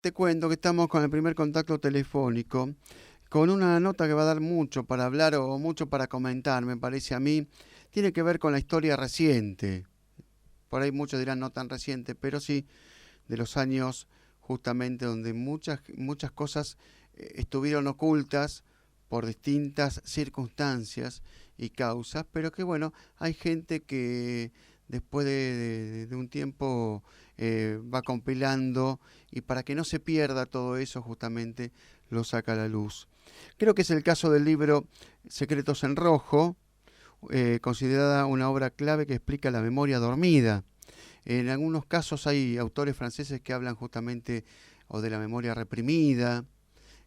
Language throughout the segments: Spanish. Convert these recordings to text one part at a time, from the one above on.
Te cuento que estamos con el primer contacto telefónico, con una nota que va a dar mucho para hablar o mucho para comentar, me parece a mí. Tiene que ver con la historia reciente. Por ahí muchos dirán no tan reciente, pero sí de los años justamente donde muchas cosas estuvieron ocultas por distintas circunstancias y causas, pero que bueno, hay gente que después de un tiempo va compilando y para que no se pierda todo eso justamente lo saca a la luz. Creo que es el caso del libro Secretos en Rojo, considerada una obra clave que explica la memoria dormida. En algunos casos hay autores franceses que hablan justamente o de la memoria reprimida,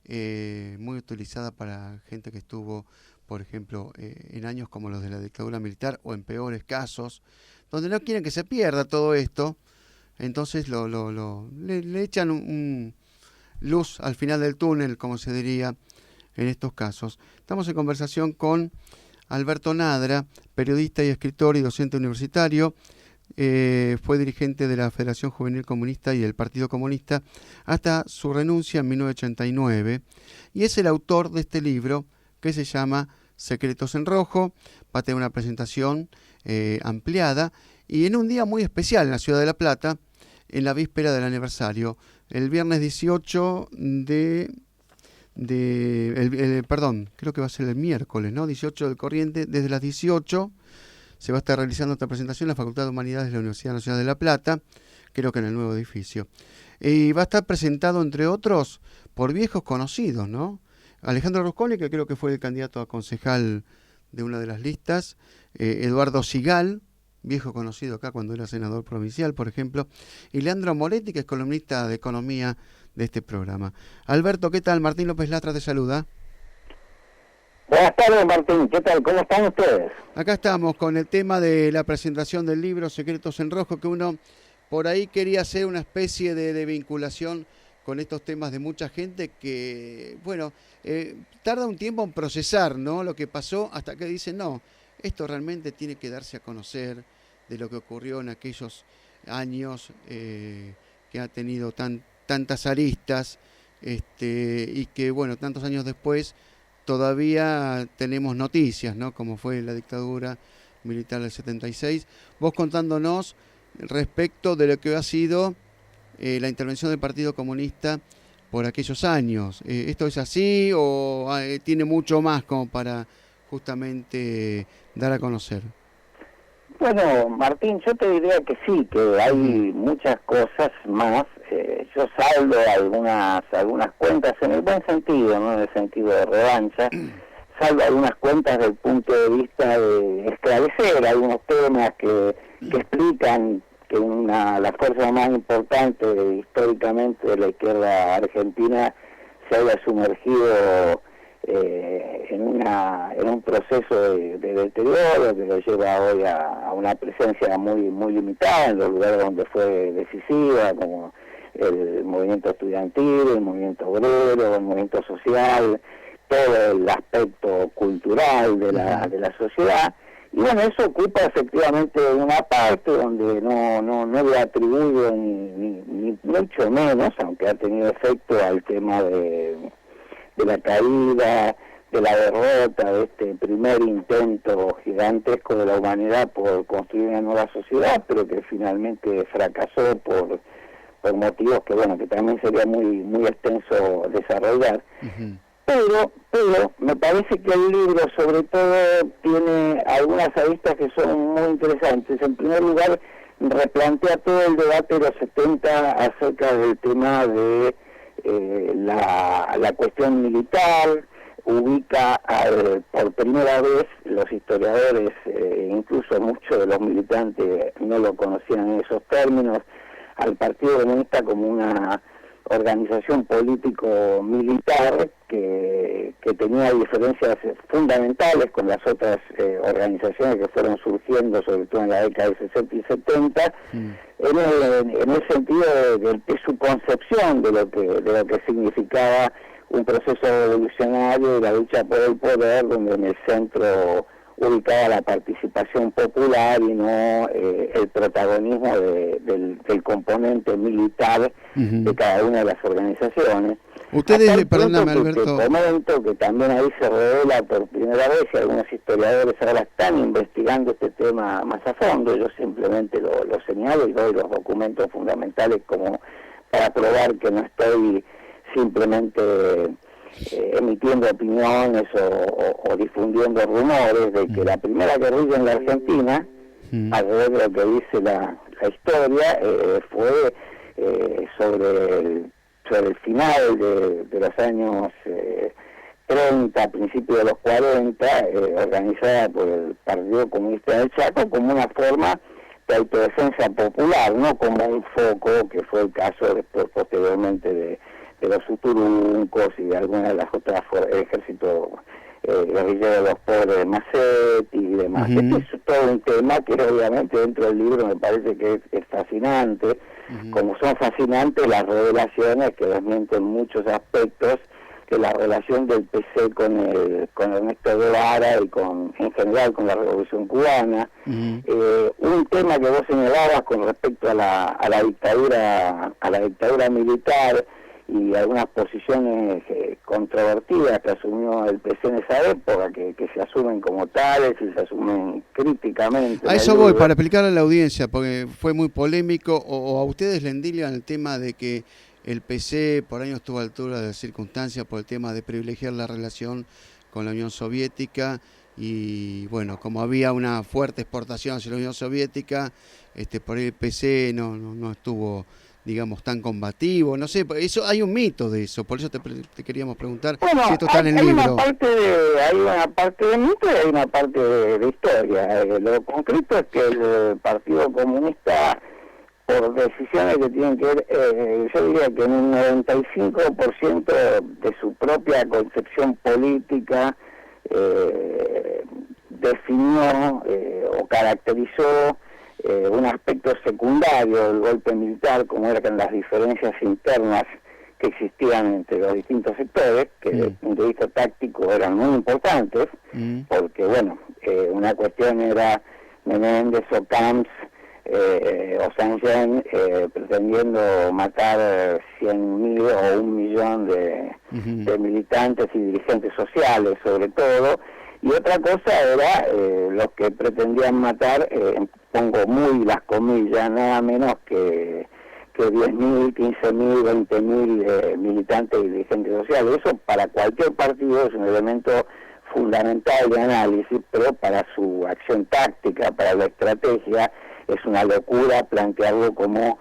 muy utilizada para gente que estuvo, por ejemplo, en años como los de la dictadura militar o en peores casos, donde no quieren que se pierda todo esto, entonces le echan un luz al final del túnel, como se diría en estos casos. Estamos en conversación con Alberto Nadra, periodista y escritor y docente universitario. Fue dirigente de la Federación Juvenil Comunista y el Partido Comunista hasta su renuncia en 1989 y es el autor de este libro que se llama Secretos en Rojo. Va a tener una presentación ampliada y en un día muy especial en la ciudad de La Plata, en la víspera del aniversario, el viernes 18 perdón, creo que va a ser el miércoles, ¿no? 18 del corriente, desde las 18 se va a estar realizando esta presentación en la Facultad de Humanidades de la Universidad Nacional de La Plata, creo que en el nuevo edificio. Y va a estar presentado, entre otros, por viejos conocidos, ¿no? Alejandro Rusconi, que creo que fue el candidato a concejal de una de las listas, Eduardo Sigal, viejo conocido acá cuando era senador provincial, por ejemplo, y Leandro Moretti, que es columnista de economía de este programa. Alberto, ¿qué tal? Martín López Lastra te saluda. Buenas tardes, Martín. ¿Qué tal? ¿Cómo están ustedes? Acá estamos con el tema de la presentación del libro Secretos en Rojo, que uno por ahí quería hacer una especie de vinculación con estos temas de mucha gente que, bueno, tarda un tiempo en procesar, ¿no? Lo que pasó hasta que dicen, no, esto realmente tiene que darse a conocer de lo que ocurrió en aquellos años que ha tenido tantas aristas y que, bueno, tantos años después todavía tenemos noticias, ¿no? Como fue la dictadura militar del 76. Vos contándonos respecto de lo que ha sido la intervención del Partido Comunista por aquellos años. ¿Esto es así o tiene mucho más como para justamente dar a conocer? Bueno, Martín, yo te diría que sí, que hay muchas cosas más. Yo saldo algunas cuentas en el buen sentido, no en el sentido de revancha. Saldo algunas cuentas del punto de vista de esclarecer algunos temas que explican que la fuerza más importante históricamente de la izquierda argentina se haya sumergido en un proceso de deterioro que lo lleva hoy a una presencia muy limitada en los lugares donde fue decisiva, como el movimiento estudiantil, el movimiento obrero, el movimiento social, todo el aspecto cultural de la sociedad. Y bueno, eso ocupa efectivamente una parte donde no le atribuyo ni mucho menos, aunque ha tenido efecto al tema de la caída, de la derrota, de este primer intento gigantesco de la humanidad por construir una nueva sociedad, pero que finalmente fracasó por motivos que, bueno, que también sería muy extenso desarrollar. Pero me parece que el libro sobre todo tiene algunas aristas que son muy interesantes. En primer lugar, replantea todo el debate de los 70 acerca del tema de la cuestión militar, ubica por primera vez los historiadores, incluso muchos de los militantes no lo conocían en esos términos, al Partido Comunista como una organización político-militar que tenía diferencias fundamentales con las otras organizaciones que fueron surgiendo, sobre todo en la década de 60 y 70, en el sentido de su concepción de lo que significaba un proceso revolucionario y la lucha por el poder, donde en el centro ubicada la participación popular y no el protagonismo del componente militar de cada una de las organizaciones. Ustedes, perdóname, Alberto. Te comento que también ahí se revela por primera vez, y algunos historiadores ahora están investigando este tema más a fondo. Yo simplemente lo señalo y doy los documentos fundamentales como para probar que no estoy simplemente emitiendo opiniones o difundiendo rumores de que la primera guerrilla en la Argentina, alrededor de lo que dice la historia, fue sobre el final de los años 30, principios de los 40, organizada por el Partido Comunista del Chaco como una forma de autodefensa popular, no como un foco, que fue el caso después posteriormente de los Uturuncos y de algunas de las otras ejércitos guerrilleros de los pobres de Macetti y demás. Este es todo un tema que obviamente dentro del libro me parece que es fascinante, como son fascinantes las revelaciones que desmienten muchos aspectos de la relación del PC con Ernesto Guevara y en general con la Revolución Cubana. Un tema que vos señalabas con respecto a la dictadura militar y algunas posiciones controvertidas que asumió el PC en esa época, que se asumen como tales y se asumen críticamente. A eso voy, para explicarle a la audiencia, porque fue muy polémico, o a ustedes le endilgan el tema de que el PC por ahí no estuvo a la altura de las circunstancias por el tema de privilegiar la relación con la Unión Soviética, y bueno, como había una fuerte exportación hacia la Unión Soviética, por ahí el PC no estuvo, digamos, tan combativo, no sé, eso hay un mito de eso, por eso te queríamos preguntar si esto está en el libro. Hay una parte de mito y hay una parte de historia. Lo concreto es que el Partido Comunista, por decisiones que tienen que ver, yo diría que en un 95% de su propia concepción política definió o caracterizó un aspecto secundario del golpe militar, como eran las diferencias internas que existían entre los distintos sectores, que desde el punto de vista táctico eran muy importantes, porque bueno, una cuestión era Menéndez o Camps o Sánchez pretendiendo matar 100.000 o 1.000.000 de militantes y dirigentes sociales sobre todo, y otra cosa era los que pretendían matar, pongo muy las comillas, nada menos que 10.000, 15.000, 20.000 militantes y dirigentes sociales. Eso para cualquier partido es un elemento fundamental de análisis, pero para su acción táctica, para la estrategia, es una locura plantearlo como,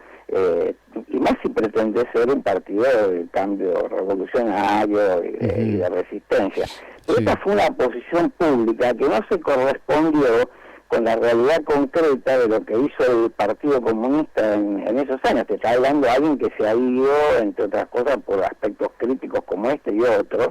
y más si pretende ser un partido de cambio revolucionario y de resistencia. Pero esta fue una posición pública que no se correspondió con la realidad concreta de lo que hizo el Partido Comunista en esos años. Te está hablando de alguien que se ha ido, entre otras cosas, por aspectos críticos como este y otros,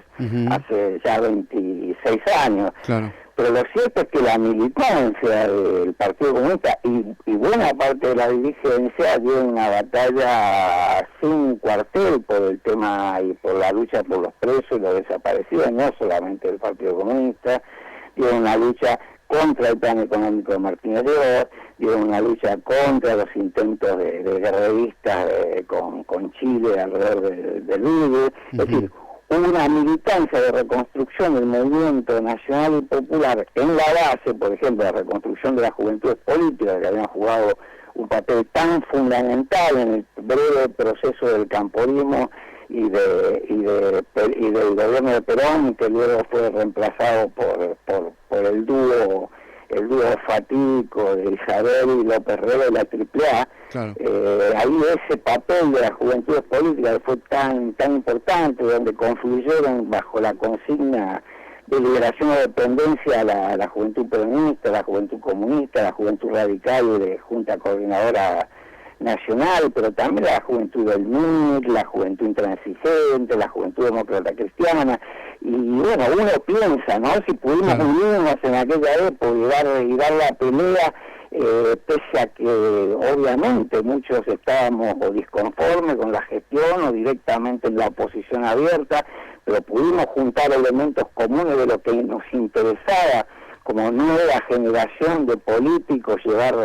hace ya 26 años. Claro. Pero lo cierto es que la militancia del Partido Comunista y buena parte de la dirigencia dio una batalla sin cuartel por el tema y por la lucha por los presos y los desaparecidos, no solamente del Partido Comunista, dio una lucha contra el plan económico de Martínez Lledó, dio una lucha contra los intentos de guerreristas con Chile alrededor del Uruguay. Es decir, hubo una militancia de reconstrucción del movimiento nacional y popular en la base, por ejemplo, la reconstrucción de las juventudes políticas que habían jugado un papel tan fundamental en el breve proceso del camporismo y del gobierno de Perón, que luego fue reemplazado por el dúo fatídico de Isabel y López Rega y la AAA. Claro. Ahí ese papel de las juventudes políticas fue tan importante, donde confluyeron bajo la consigna de liberación o dependencia la juventud peronista, la juventud comunista, la juventud radical y de Junta Coordinadora Nacional, pero también la juventud del MIC, la juventud intransigente, la juventud demócrata cristiana, y bueno, uno piensa, ¿no? Si pudimos unirnos en aquella época y dar la pelea, pese a que obviamente muchos estábamos o disconformes con la gestión o directamente en la oposición abierta, pero pudimos juntar elementos comunes de lo que nos interesaba como nueva generación de políticos llevar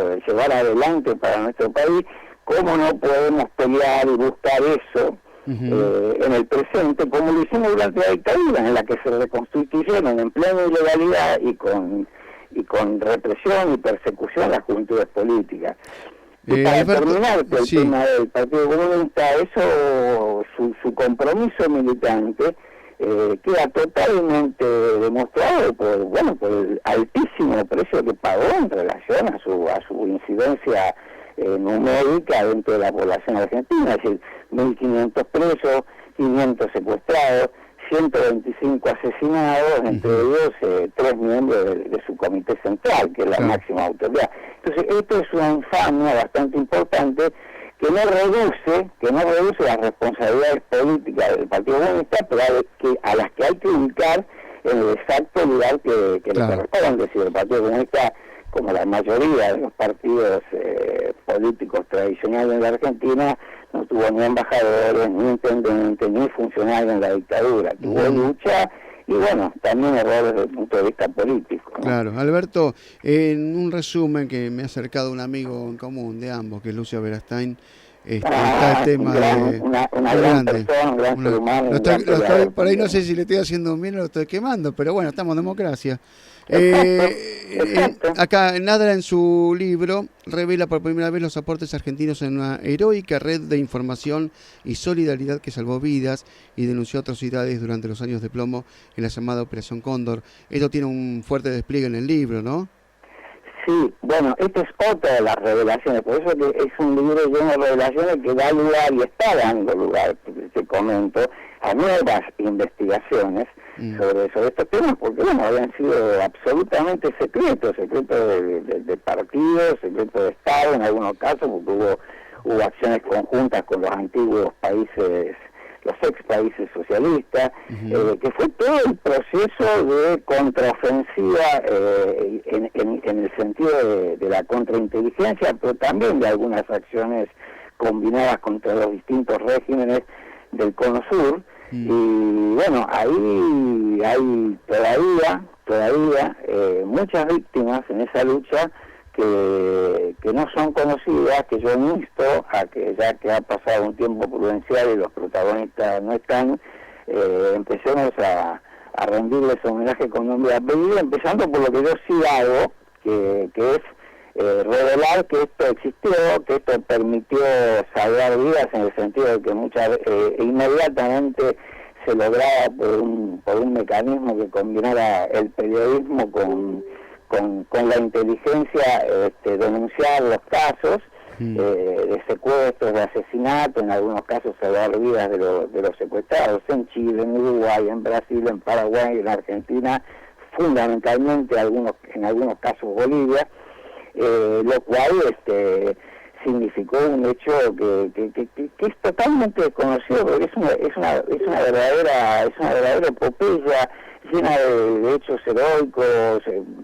adelante para nuestro país, cómo no podemos pelear y buscar eso en el presente, como lo hicimos durante la dictadura, en la que se reconstituyeron en plena ilegalidad y con represión y persecución las juventudes políticas. Y para terminar con el tema del Partido Comunista, eso, su compromiso militante queda totalmente demostrado por el altísimo precio que pagó en relación a su incidencia numérica dentro de la población argentina, es decir, 1.500 presos, 500 secuestrados, 125 asesinados, entre ellos 3 miembros de su comité central, que es la máxima autoridad. Entonces, esto es una infamia bastante importante que no reduce las responsabilidades políticas del Partido Comunista, pero a las que hay que ubicar en el exacto lugar que le corresponde. Es decir, el Partido Comunista, como la mayoría de los partidos políticos tradicionales en la Argentina, no tuvo ni embajadores, ni intendentes, ni funcionarios en la dictadura. Tuvo lucha y, también errores desde el punto de vista político, ¿no? Claro. Alberto, en un resumen que me ha acercado un amigo en común de ambos, que es Lucio Verastain, está el tema una gran persona, un gran ser humano. Por ahí no sé si le estoy haciendo un bien o lo estoy quemando, pero bueno, estamos en democracia. Acá Nadra, en su libro, revela por primera vez los aportes argentinos en una heroica red de información y solidaridad que salvó vidas y denunció atrocidades durante los años de plomo en la llamada Operación Cóndor. Esto tiene un fuerte despliegue en el libro, ¿no? Sí, esta es otra de las revelaciones, por eso que es un libro lleno de revelaciones que da lugar y está dando lugar, te comento, a nuevas investigaciones sobre estos temas, porque habían sido absolutamente secretos de partidos, secretos de Estado en algunos casos, porque hubo acciones conjuntas con los antiguos países, los ex países socialistas, que fue todo el proceso de contraofensiva en el sentido de la contrainteligencia, pero también de algunas acciones combinadas contra los distintos regímenes del Cono Sur. Y ahí hay todavía muchas víctimas en esa lucha que no son conocidas, que yo insto a que, ya que ha pasado un tiempo prudencial y los protagonistas no están, empecemos a rendirles homenaje con nombre y apellido, empezando por lo que yo sí hago, que es revelar que esto existió, que esto permitió salvar vidas, en el sentido de que inmediatamente se lograba por un mecanismo que combinara el periodismo con la inteligencia, denunciar los casos de secuestros, de asesinatos, en algunos casos salvar vidas de los secuestrados, en Chile, en Uruguay, en Brasil, en Paraguay, en Argentina, fundamentalmente en algunos casos Bolivia, lo cual significó un hecho que es totalmente desconocido, porque es una verdadera epopeya llena de hechos heroicos,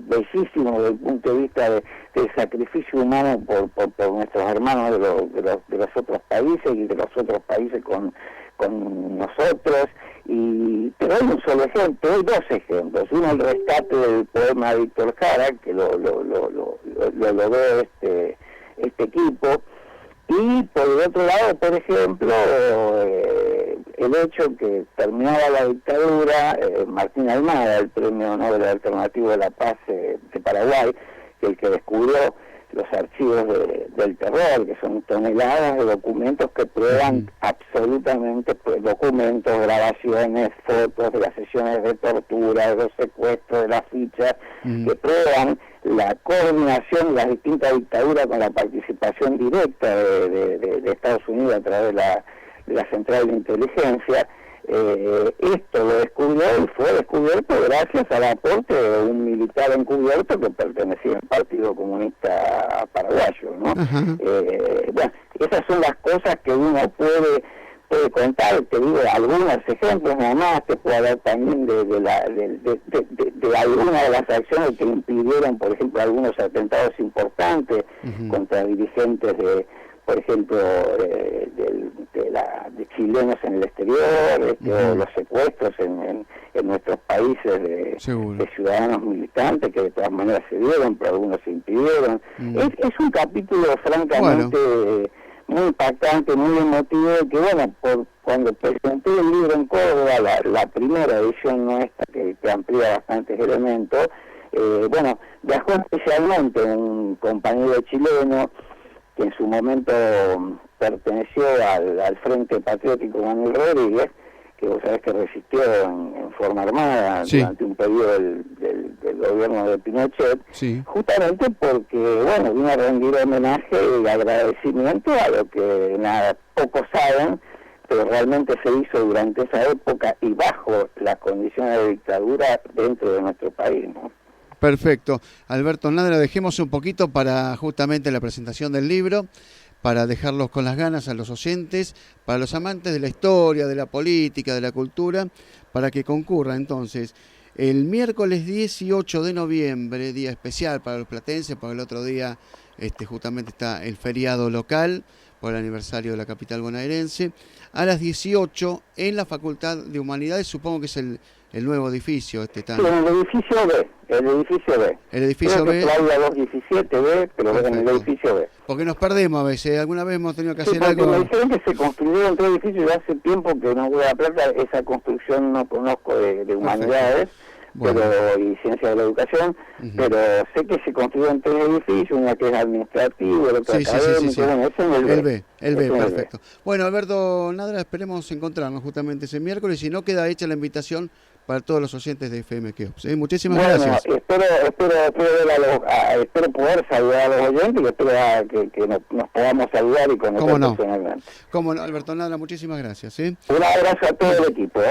bellísimos desde el punto de vista del sacrificio humano por nuestros hermanos de los otros países y de los otros países con nosotros. Pero hay un solo ejemplo, hay 2 ejemplos. Uno, el rescate del poema de Víctor Jara, que lo logró este equipo. Y por el otro lado, por ejemplo, el hecho que terminaba la dictadura, Martín Almada, el Premio Nobel Alternativo de la Paz de Paraguay, el que descubrió los archivos del terror, que son toneladas de documentos que prueban absolutamente, documentos, grabaciones, fotos de las sesiones de tortura, de los secuestros, de las fichas, que prueban la coordinación de las distintas dictaduras con la participación directa de Estados Unidos a través de la Central de Inteligencia. Esto lo descubrió y fue descubierto gracias al aporte de un militar encubierto que pertenecía al Partido Comunista Paraguayo, ¿no? Esas son las cosas que uno puede contar. Te digo algunos ejemplos nada más, te puedo hablar también de algunas de las acciones que impidieron, por ejemplo, algunos atentados importantes contra dirigentes por ejemplo, de chilenos en el exterior, o los secuestros en nuestros países de ciudadanos militantes que de todas maneras se dieron, pero algunos se impidieron. Es un capítulo francamente muy impactante, muy emotivo, que bueno, cuando presenté el libro en Córdoba, la primera edición nuestra, que amplía bastantes elementos, bueno, viajó especialmente un compañero chileno que en su momento perteneció al Frente Patriótico Manuel Rodríguez, que vos sabés que resistió en forma armada durante un periodo del gobierno de Pinochet, justamente porque, bueno, vino a rendir homenaje y agradecimiento a lo que pocos saben, pero realmente se hizo durante esa época y bajo las condiciones de dictadura dentro de nuestro país, ¿no? Perfecto. Alberto Nadra, dejemos un poquito para justamente la presentación del libro, para dejarlos con las ganas a los oyentes, para los amantes de la historia, de la política, de la cultura, para que concurra entonces el miércoles 18 de noviembre, día especial para los platenses, porque el otro día justamente está el feriado local por el aniversario de la capital bonaerense, a las 18 en la Facultad de Humanidades, supongo que es el nuevo edificio. Sí, en el edificio B. El edificio B. Claudia 217B, pero en el edificio B. Porque nos perdemos a veces, alguna vez hemos tenido que hacer algo. Me dijeron que se construyeron tres edificios y hace tiempo que no voy a plata, esa construcción no conozco de humanidades. Bueno. Y ciencia de la educación, pero sé que se construyeron tres edificios, una que es administrativo, el otro académico, bueno, eso es el B, perfecto. Bueno, Alberto Nadra, esperemos encontrarnos justamente ese miércoles, si no queda hecha la invitación para todos los oyentes de FM Keops. Muchísimas gracias. Espero poder saludar a los oyentes y espero que nos podamos saludar y conocer personalmente. ¿Cómo no, Alberto Nadra? Muchísimas gracias. Un abrazo a todo el equipo.